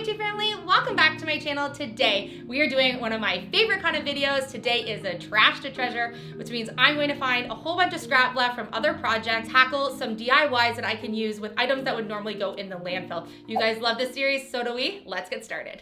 YouTube family, welcome back to my channel. Today we are doing one of my favorite kind of videos. Today is a trash to treasure, which means I'm going to find a whole bunch of scrap left from other projects, tackle some DIYs that I can use with items that would normally go in the landfill. You guys love this series, so do we. Let's get started.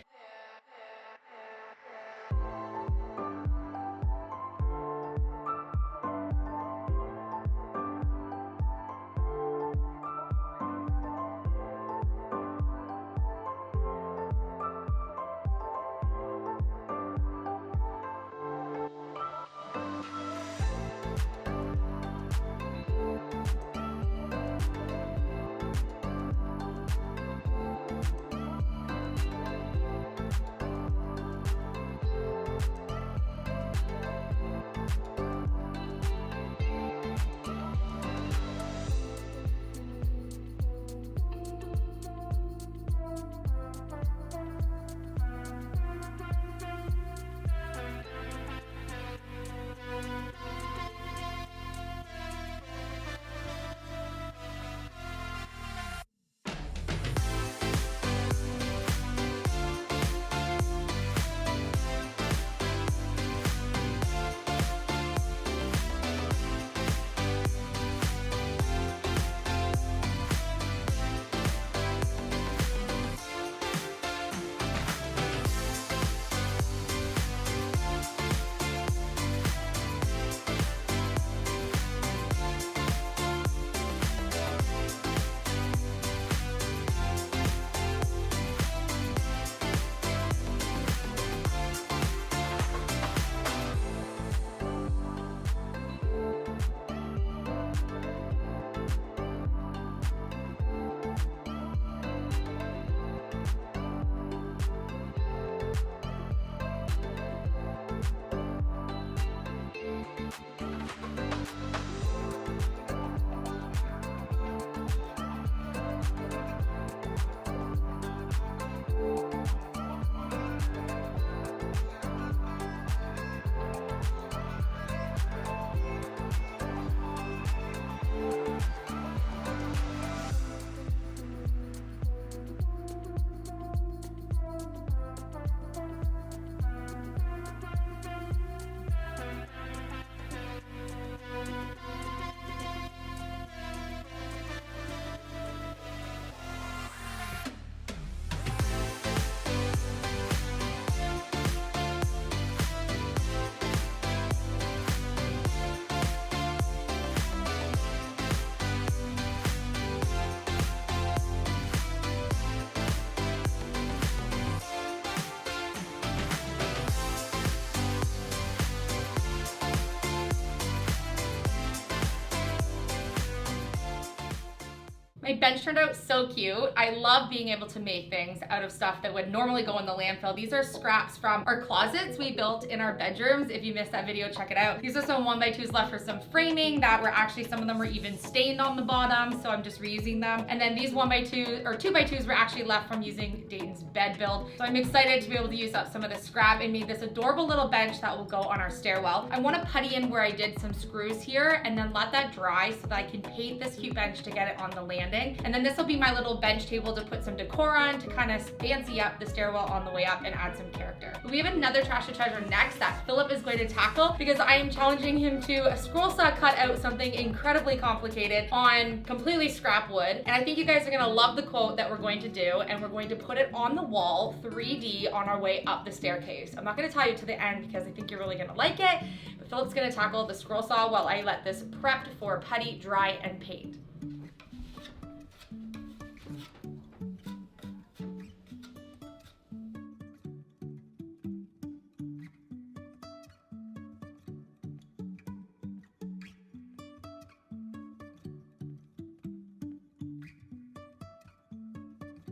My bench turned out so cute. I love being able to make things out of stuff that would normally go in the landfill. These are scraps from our closets we built in our bedrooms. If you missed that video, check it out. These are some 1x2s left for some framing that were actually, some of them were even stained on the bottom, so I'm just reusing them. And then these 1x2 or 2x2s were actually left from using Dayton's bed build. So I'm excited to be able to use up some of the scrap and made this adorable little bench that will go on our stairwell. I want to putty in where I did some screws here and then let that dry so that I can paint this cute bench to get it on the landing. And then this will be my little bench table to put some decor on to kind of fancy up the stairwell on the way up and add some character. But we have another trash to treasure next that Philip is going to tackle because I am challenging him to a scroll saw cut out something incredibly complicated on completely scrap wood. And I think you guys are gonna love the quote that we're going to do, and we're going to put it on the wall 3D on our way up the staircase. I'm not gonna tell you to the end because I think you're really gonna like it, but Philip's gonna tackle the scroll saw while I let this prepped for putty, dry, and paint.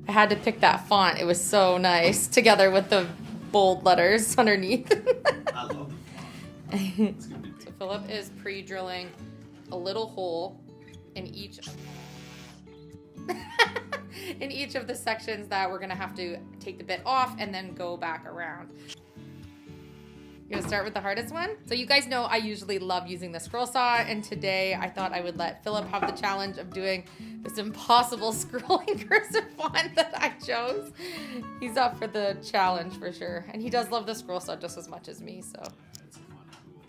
I had to pick that font. It was so nice, together with the bold letters underneath. I love the font. It's gonna be big. So Philip is pre-drilling a little hole in each in each of the sections that we're gonna have to take the bit off and then go back around. You gonna start with the hardest one? So you guys know I usually love using the scroll saw, and today I thought I would let Philip have the challenge of doing this impossible scrolling cursive font that I chose. He's up for the challenge for sure, and he does love the scroll saw just as much as me, so. It's a fun tool.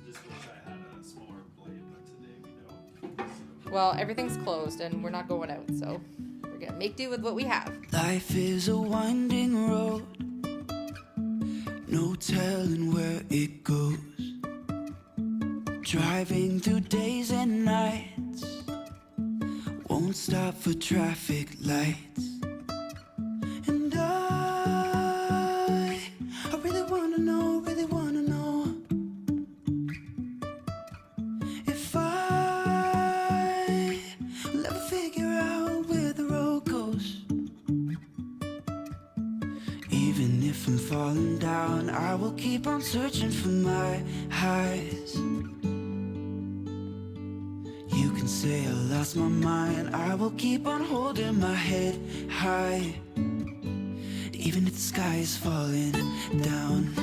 Just wish I had a smaller blade, but today we don't. So. Well, everything's closed and we're not going out, so we're gonna make do with what we have. Life is a winding road, no telling where it goes. Driving through days and nights, won't stop for traffic lights. And I really wanna know if I will ever figure out where the road goes. Even if I'm falling down, I will keep on searching for my highs. You can say I lost my mind, I will keep on holding my head high. Even if the sky is falling down.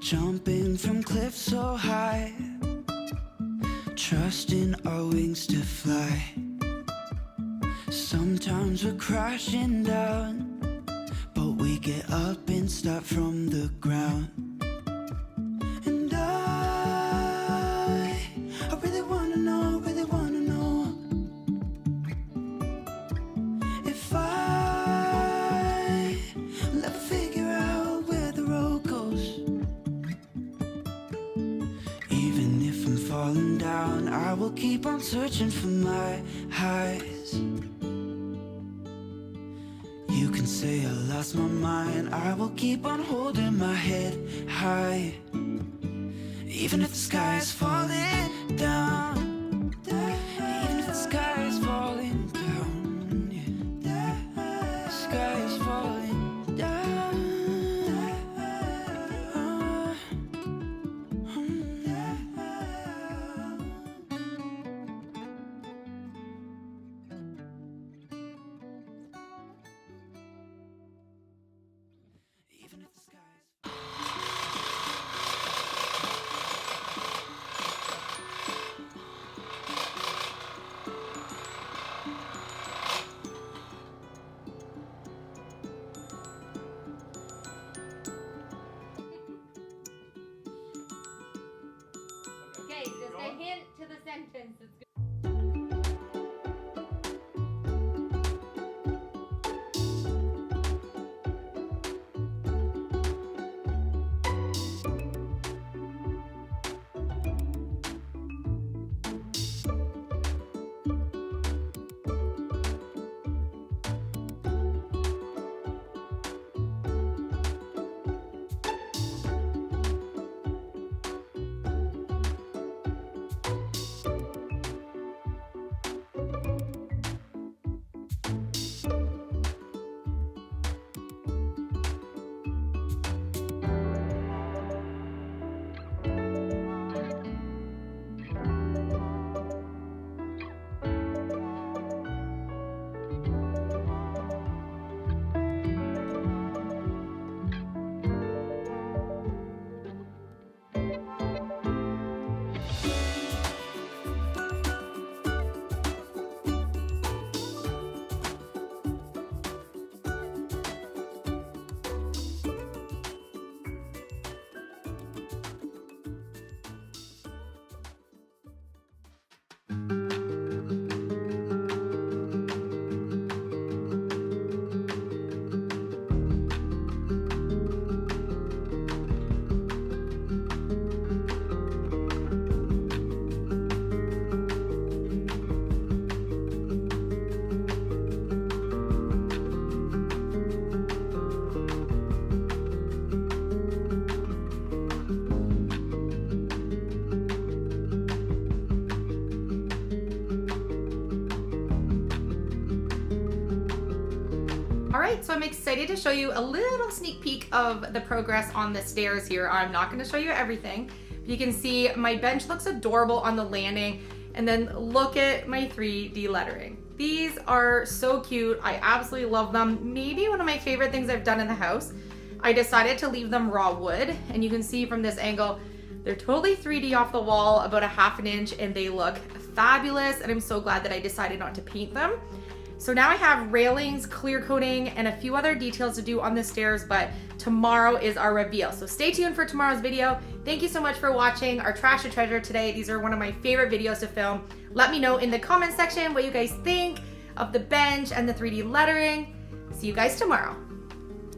Jumping from cliffs so high, trusting our wings to fly. Sometimes we're crashing down, but we get up and start from the ground. And I really wanna know if I will ever figure out where the road goes. Even if I'm falling down, I will keep on searching for my highs. You can say I lost my mind, I will keep on holding my head high. Even if the sky is falling down, even if the sky is falling down, yeah. The sky is falling down. Even if the sky is Okay, just a hint to the sentence. It's good. it. So I'm excited to show you a little sneak peek of the progress on the stairs here. I'm not gonna show you everything, but you can see my bench looks adorable on the landing. And then look at my 3D lettering. These are so cute. I absolutely love them. Maybe one of my favorite things I've done in the house. I decided to leave them raw wood, and you can see from this angle, they're totally 3D off the wall, about a ½ inch, and they look fabulous. And I'm so glad that I decided not to paint them. So now I have railings, clear coating, and a few other details to do on the stairs, but tomorrow is our reveal. So stay tuned for tomorrow's video. Thank you so much for watching our Trash to Treasure today. These are one of my favorite videos to film. Let me know in the comment section what you guys think of the bench and the 3D lettering. See you guys tomorrow.